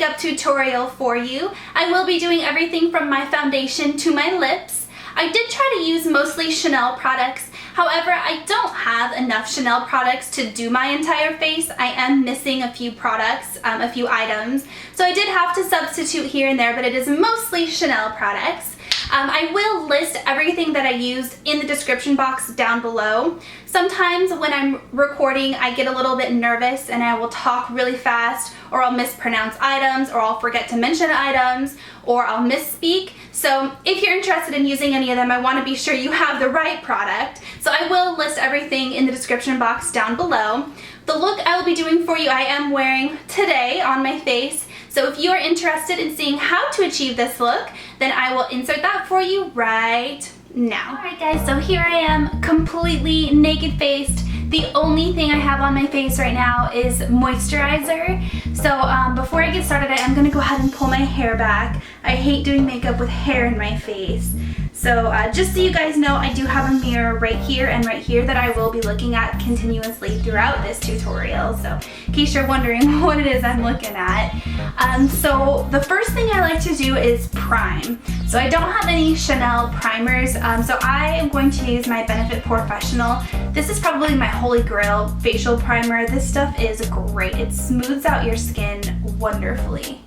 makeup tutorial for you. I will be doing everything from my foundation to my lips. I did try to use mostly Chanel products. However, I don't have enough Chanel products to do my entire face. I am missing a few products, a few items. So I did have to substitute here and there, but it is mostly Chanel products. I will list everything that I used in the description box down below. Sometimes when I'm recording, I get a little bit nervous and I will talk really fast, or I'll mispronounce items, or I'll forget to mention items, or I'll misspeak. So if you're interested in using any of them, I want to be sure you have the right product. So I will list everything in the description box down below. The look I will be doing for you, I am wearing today on my face. So if you are interested in seeing how to achieve this look, then I will insert that for you right now. Alright guys, so here I am, completely naked faced. The only thing I have on my face right now is moisturizer. So before I get started, I am going to go ahead and pull my hair back. I hate doing makeup with hair in my face. So just so you guys know, I do have a mirror right here and right here that I will be looking at continuously throughout this tutorial. So in case you're wondering what it is I'm looking at. So the first thing I like to do is prime. So I don't have any Chanel primers, so I am going to use my Benefit POREfessional. This is probably my holy grail facial primer. This stuff is great. It smooths out your skin wonderfully.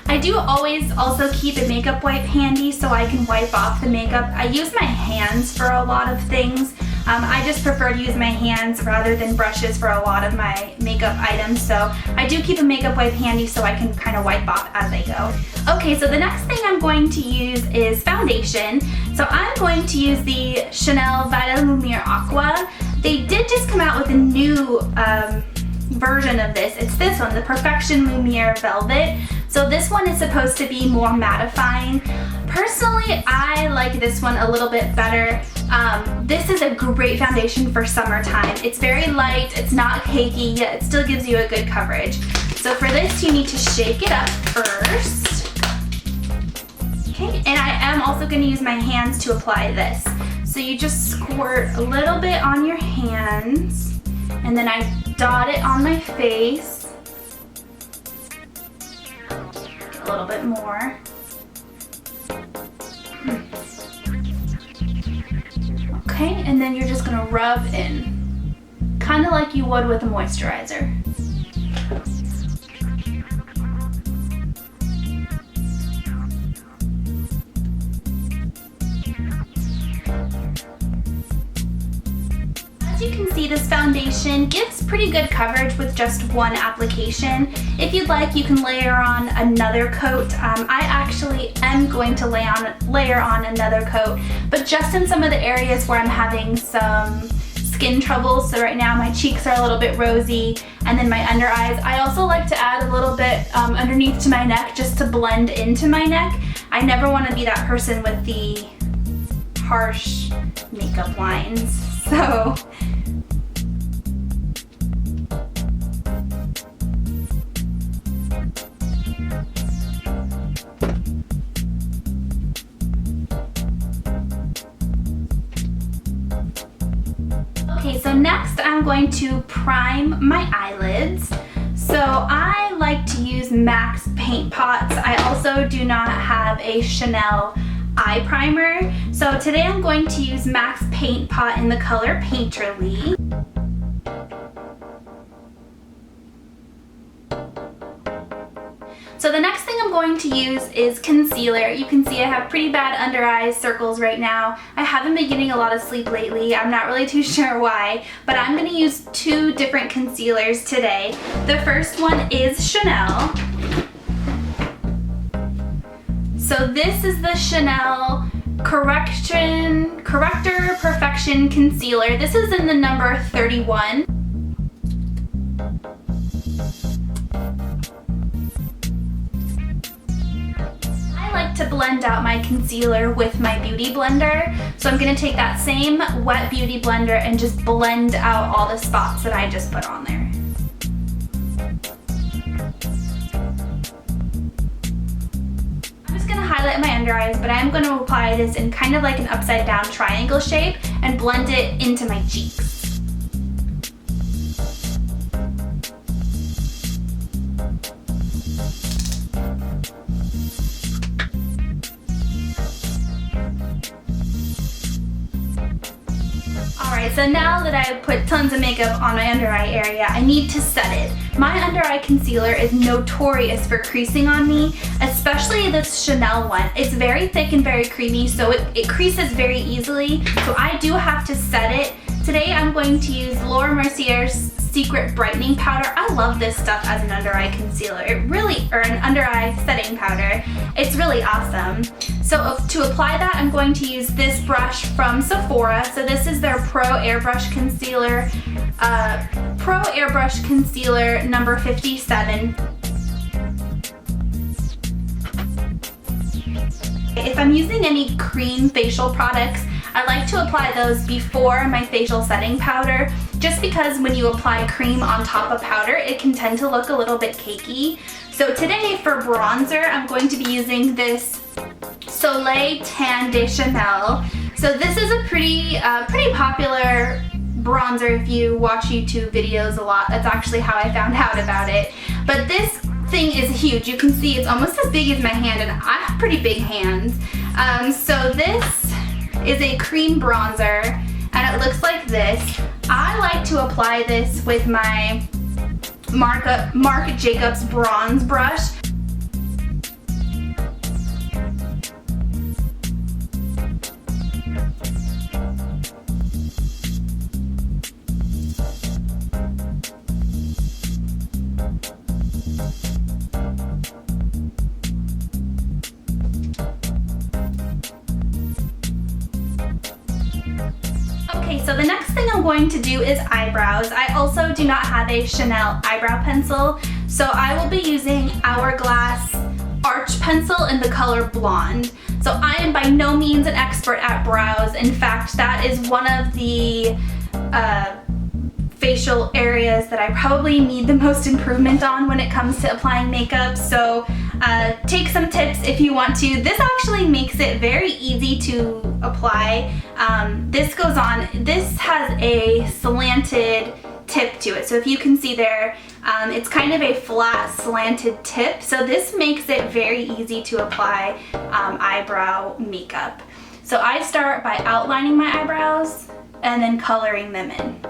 I do always also keep a makeup wipe handy so I can wipe off the makeup. I use my hands for a lot of things. I just prefer to use my hands rather than brushes for a lot of my makeup items, so I do keep a makeup wipe handy so I can kind of wipe off as I go. Okay, so the next thing I'm going to use is foundation. So I'm going to use the Chanel Vitalumiere Aqua. They did just come out with a new version of this. It's this one, the Perfection Lumiere Velvet. So this one is supposed to be more mattifying. Personally, I like this one a little bit better. This is a great foundation for summertime. It's very light, it's not cakey, yet it still gives you a good coverage. So for this, you need to shake it up first. Okay, and I am also going to use my hands to apply this. So you just squirt a little bit on your hands, and then I dot it on my face. A little bit more. Okay, and then you're just gonna rub in, kind of like you would with a moisturizer. As you can see, this foundation gives pretty good coverage with just one application. If you'd like, you can layer on another coat. I actually am going to layer on another coat, but just in some of the areas where I'm having some skin troubles. So right now my cheeks are a little bit rosy, and then my under eyes. I also like to add a little bit underneath to my neck just to blend into my neck. I never want to be that person with the harsh makeup lines. So okay, so next I'm going to prime my eyelids. So I like to use MAC's paint pots. I also do not have a Chanel eye primer. So today I'm going to use MAC's paint pot in the color Painterly. So the next thing I'm going to use is concealer. You can see I have pretty bad under eye circles right now. I haven't been getting a lot of sleep lately. I'm not really too sure why, but I'm going to use two different concealers today. The first one is Chanel. So this is the Chanel Correcteur Perfection Concealer. This is in the number 31. To blend out my concealer with my beauty blender. So I'm going to take that same wet beauty blender and just blend out all the spots that I just put on there. I'm just going to highlight highlight my under eyes, but I am going to apply this in kind of like an upside down triangle shape and blend it into my cheeks. Alright, so now that I've put tons of makeup on my under eye area, I need to set it. My under eye concealer is notorious for creasing on me, especially this Chanel one. It's very thick and very creamy, so it creases very easily, so I do have to set it. Today I'm going to use Mercier's Secret Brightening Powder. I love this stuff as an under eye concealer. Or an under eye setting powder. It's really awesome. So to apply that, I'm going to use this brush from Sephora. So this is their Pro Airbrush Concealer number 57. If I'm using any cream facial products, I like to apply those before my facial setting powder, just because when you apply cream on top of powder, it can tend to look a little bit cakey. So today for bronzer, I'm going to be using this Soleil Tan de Chanel. So this is a pretty popular bronzer if you watch YouTube videos a lot. That's actually how I found out about it. But this thing is huge. You can see it's almost as big as my hand, and I have pretty big hands. So this is a cream bronzer, and it looks like this. I like to apply this with my Marc Jacobs bronze brush. So the next thing I'm going to do is eyebrows. I also do not have a Chanel eyebrow pencil, so I will be using Hourglass Arch Pencil in the color Blonde. So I am by no means an expert at brows. In fact, that is one of the facial areas that I probably need the most improvement on when it comes to applying makeup. So take some tips if you want to. This actually makes it very easy to apply. This has a slanted tip to it. So if you can see there, it's kind of a flat slanted tip. So this makes it very easy to apply eyebrow makeup. So I start by outlining my eyebrows and then coloring them in.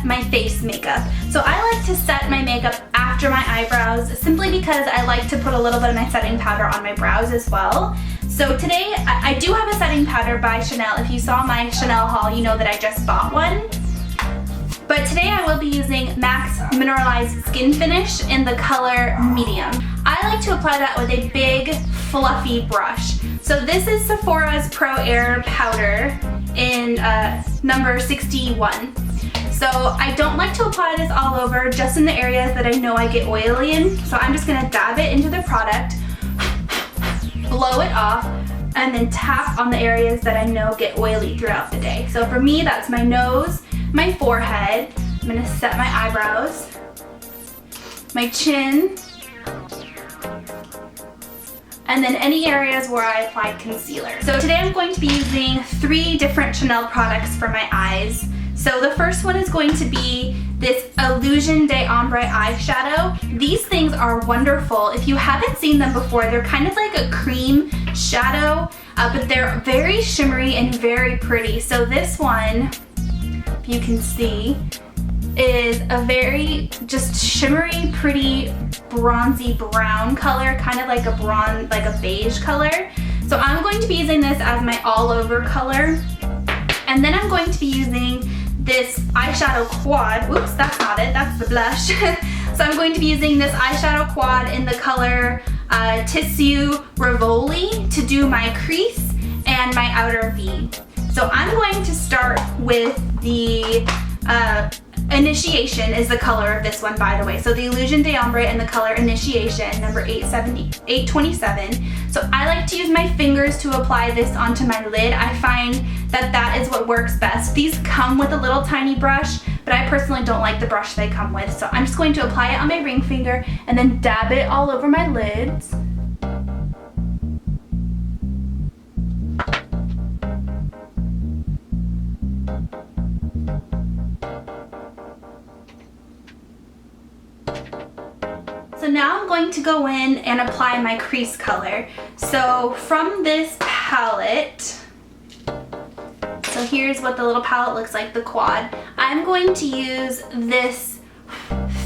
My face makeup. So I like to set my makeup after my eyebrows simply because I like to put a little bit of my setting powder on my brows as well. So today I do have a setting powder by Chanel. If you saw my Chanel haul, you know that I just bought one. But today I will be using MAC's Mineralized Skin Finish in the color Medium. I like to apply that with a big fluffy brush. So this is Sephora's Pro Air Powder in number 61. So I don't like to apply this all over, just in the areas that I know I get oily in. So I'm just gonna dab it into the product, blow it off, and then tap on the areas that I know get oily throughout the day. So for me, that's my nose, my forehead. I'm gonna set my eyebrows, my chin, and then any areas where I applied concealer. So today I'm going to be using 3 different Chanel products for my eyes. So the first one is going to be this Illusion de Ombre eyeshadow. These things are wonderful. If you haven't seen them before, they're kind of like a cream shadow, but they're very shimmery and very pretty. So this one, if you can see, is a very just shimmery, pretty, bronzy brown color, kind of like a bronze, like a beige color. So I'm going to be using this as my all over color. And then I'm going to be using this eyeshadow quad. Oops, that's not it, that's the blush. So I'm going to be using this eyeshadow quad in the color Tisse Rivoli to do my crease and my outer V. So I'm going to start with the Initiation is the color of this one, by the way. So the Illusion de Ombre and the color Initiation, number 827. So I like to use my fingers to apply this onto my lid. I find that that is what works best. These come with a little tiny brush, but I personally don't like the brush they come with. So I'm just going to apply it on my ring finger and then dab it all over my lids. So now I'm going to go in and apply my crease color. So from this palette, so here's what the little palette looks like, the quad. I'm going to use this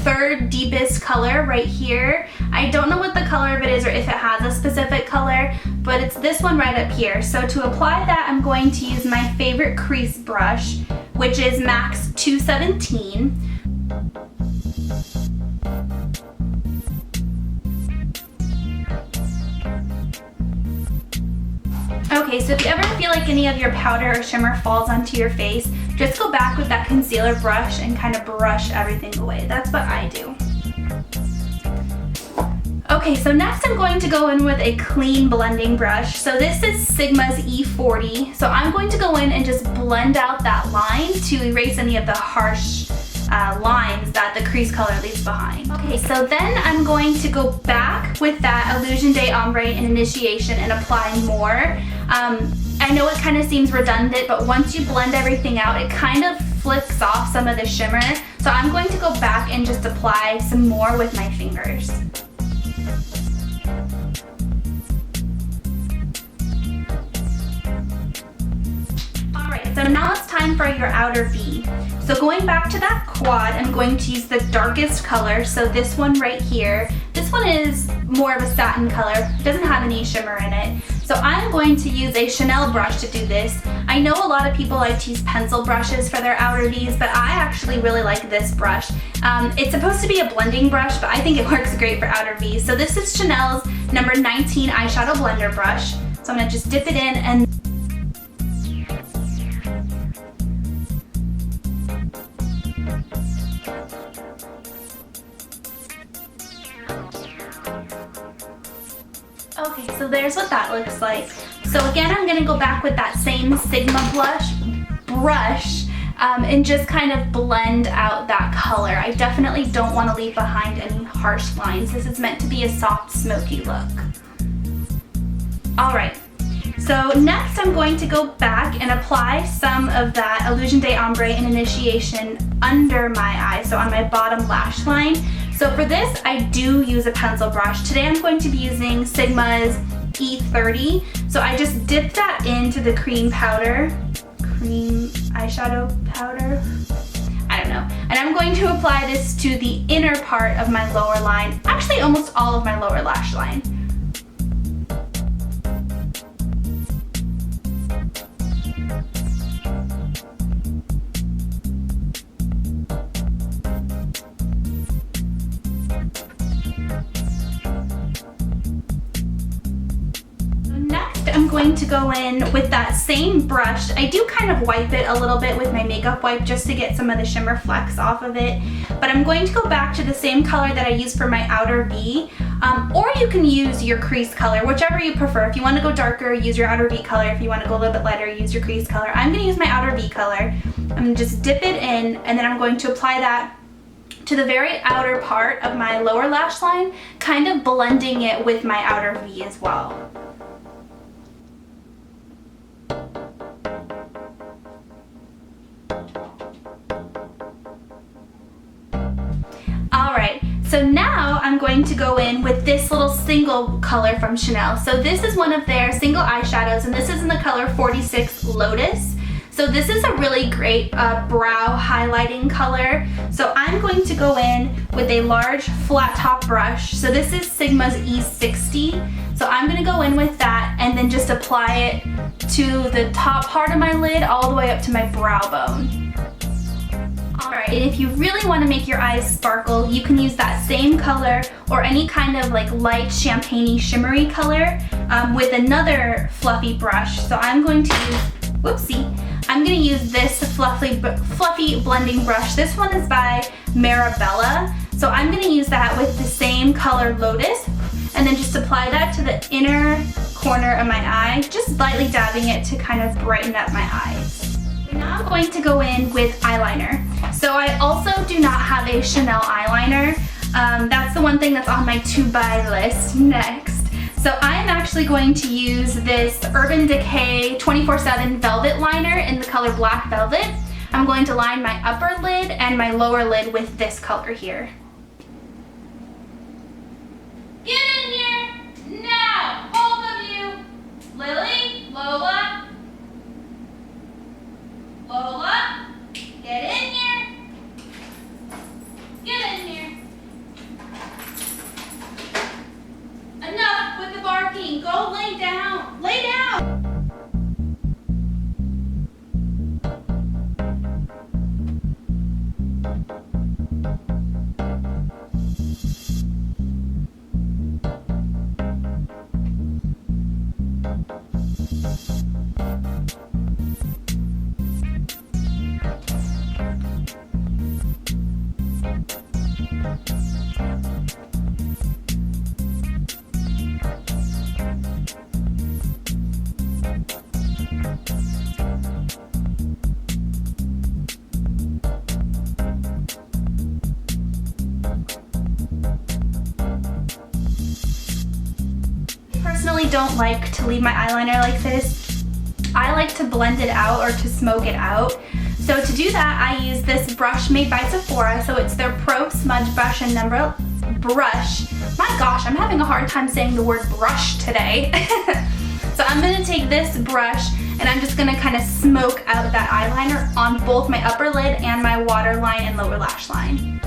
third deepest color right here. I don't know what the color of it is or if it has a specific color, but it's this one right up here. So to apply that, I'm going to use my favorite crease brush, which is Max 217. Okay, so if you ever feel like any of your powder or shimmer falls onto your face, just go back with that concealer brush and kind of brush everything away. That's what I do. Okay, so next I'm going to go in with a clean blending brush. So this is Sigma's E40. So I'm going to go in and just blend out that line to erase any of the harsh lines that the crease color leaves behind. Okay, so then I'm going to go back with that Illusion de Ombre and Initiation and apply more. I know it kind of seems redundant, but once you blend everything out, it kind of flicks off some of the shimmer. So I'm going to go back and just apply some more with my fingers. Alright, so now it's time for your outer V. So going back to that quad, I'm going to use the darkest color, so this one right here. This one is more of a satin color, it doesn't have any shimmer in it. So I'm going to use a Chanel brush to do this. I know a lot of people like to use pencil brushes for their outer V's, but I actually really like this brush. It's supposed to be a blending brush, but I think it works great for outer V's. So this is Chanel's number 19 eyeshadow blender brush. So I'm gonna just dip it in and okay, so there's what that looks like. So again, I'm gonna go back with that same Sigma brush and just kind of blend out that color. I definitely don't want to leave behind any harsh lines. This is meant to be a soft, smoky look. All right, so next I'm going to go back and apply some of that Illusion de Ombre and Initiation under my eye, so on my bottom lash line. So for this, I do use a pencil brush. Today I'm going to be using Sigma's E30. So I just dip that into the cream eyeshadow powder. I don't know. And I'm going to apply this to the inner part of my lower line, actually almost all of my lower lash line. I'm going to go in with that same brush. I do kind of wipe it a little bit with my makeup wipe just to get some of the shimmer flecks off of it. But I'm going to go back to the same color that I used for my outer V. Or you can use your crease color, whichever you prefer. If you want to go darker, use your outer V color. If you want to go a little bit lighter, use your crease color. I'm going to use my outer V color. I'm going to just dip it in, and then I'm going to apply that to the very outer part of my lower lash line, kind of blending it with my outer V as well. So now I'm going to go in with this little single color from Chanel. So this is one of their single eyeshadows, and this is in the color 46 Lotus. So this is a really great brow highlighting color. So I'm going to go in with a large flat top brush. So this is Sigma's E60. So I'm gonna go in with that and then just apply it to the top part of my lid all the way up to my brow bone. Alright, and if you really want to make your eyes sparkle, you can use that same color or any kind of like light champagne-y shimmery color with another fluffy brush. So I'm going to use, whoopsie, I'm going to use this fluffy blending brush. This one is by Marabella. So I'm going to use that with the same color Lotus and then just apply that to the inner corner of my eye, just lightly dabbing it to kind of brighten up my eyes. Now I'm going to go in with eyeliner. So I also do not have a Chanel eyeliner. That's the one thing that's on my to-buy list next. So I'm actually going to use this Urban Decay 24/7 Velvet Liner in the color Black Velvet. I'm going to line my upper lid and my lower lid with this color here. Get in here now, both of you. Lily, Lola. Lola, get in here. Get in here. Enough with the barking. Go lay down. Lay down. Don't like to leave my eyeliner like this. I like to blend it out or to smoke it out. So to do that, I use this brush made by Sephora. So it's their Pro Smudge Brush and Number Brush. My gosh, I'm having a hard time saying the word brush today. So I'm gonna take this brush and I'm just gonna kind of smoke out that eyeliner on both my upper lid and my waterline and lower lash line.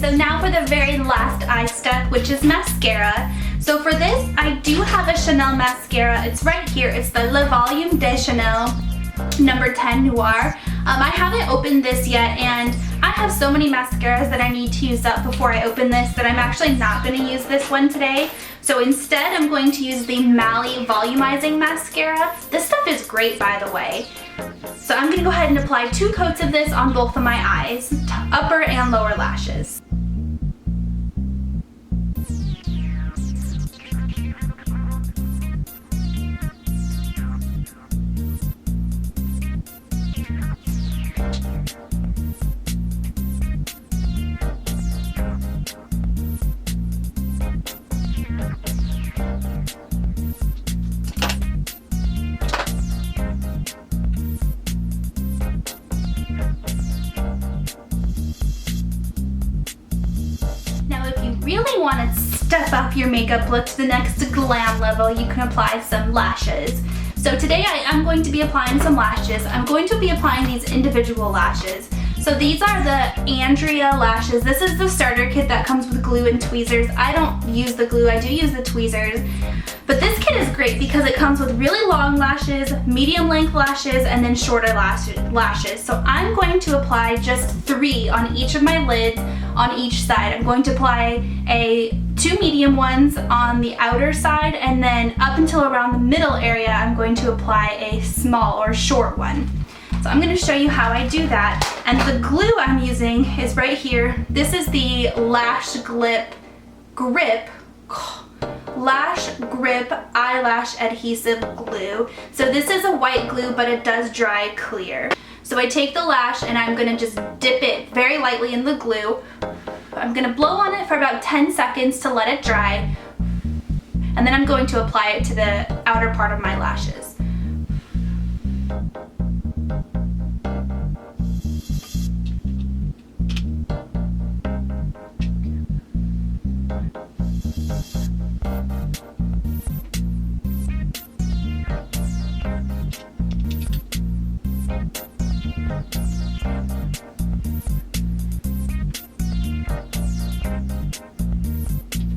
So now for the very last eye step, which is mascara. So for this, I do have a Chanel mascara. It's right here. It's the Le Volume de Chanel number 10 Noir. I haven't opened this yet, and I have so many mascaras that I need to use up before I open this that I'm actually not going to use this one today. So instead, I'm going to use the Mally Volumizing Mascara. This stuff is great, by the way. So I'm going to go ahead and apply 2 coats of this on both of my eyes, upper and lower lashes. Really want to step up your makeup look to the next glam level, you can apply some lashes. So today I am going to be applying some lashes. I'm going to be applying these individual lashes. So these are the Andrea lashes. This is the starter kit that comes with glue and tweezers. I don't use the glue, I do use the tweezers. But this kit is great because it comes with really long lashes, medium length lashes, and then shorter lashes. So I'm going to apply just 3 on each of my lids on each side. I'm going to apply 2 medium ones on the outer side, and then up until around the middle area, I'm going to apply a small or short one. So I'm going to show you how I do that. And the glue I'm using is right here. This is the Lash Grip Eyelash Adhesive Glue. So this is a white glue, but it does dry clear. So I take the lash and I'm gonna just dip it very lightly in the glue. I'm gonna blow on it for about 10 seconds to let it dry. And then I'm going to apply it to the outer part of my lashes.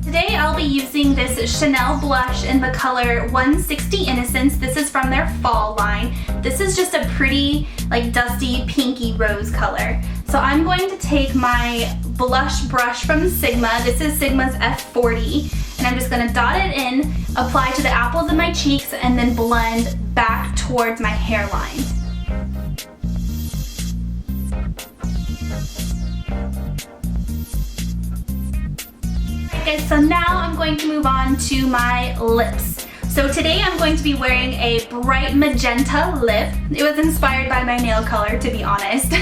Today I'll be using this Chanel blush in the color 160 Innocence. This is from their fall line. This is just a pretty, like, dusty pinky rose color. So I'm going to take my blush brush from Sigma. This is Sigma's F40. And I'm just going to dot it in, apply to the apples of my cheeks, and then blend back towards my hairline. Okay, so now I'm going to move on to my lips. So today I'm going to be wearing a bright magenta lip. It was inspired by my nail color, to be honest.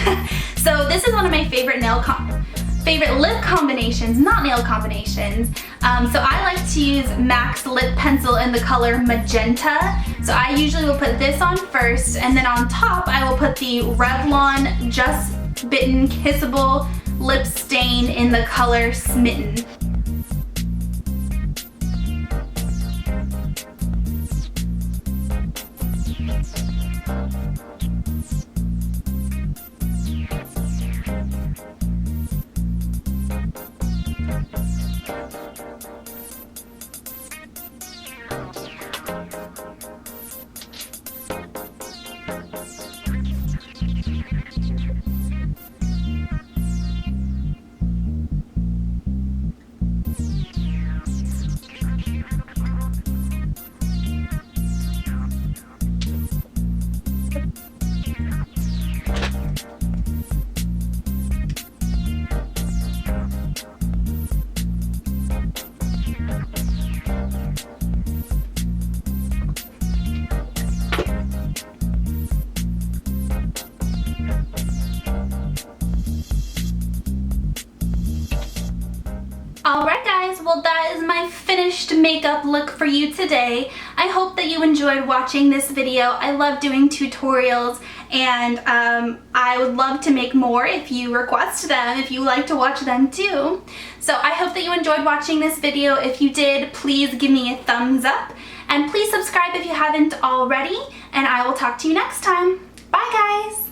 So this is one of my favorite lip combinations, not nail combinations. So I like to use MAC's lip pencil in the color Magenta. So I usually will put this on first, and then on top I will put the Revlon Just Bitten Kissable Lip Stain in the color Smitten. Alright guys, well that is my finished makeup look for you today. I hope that you enjoyed watching this video. I love doing tutorials, and I would love to make more if you request them, if you like to watch them too. So I hope that you enjoyed watching this video. If you did, please give me a thumbs up, and please subscribe if you haven't already, and I will talk to you next time. Bye guys!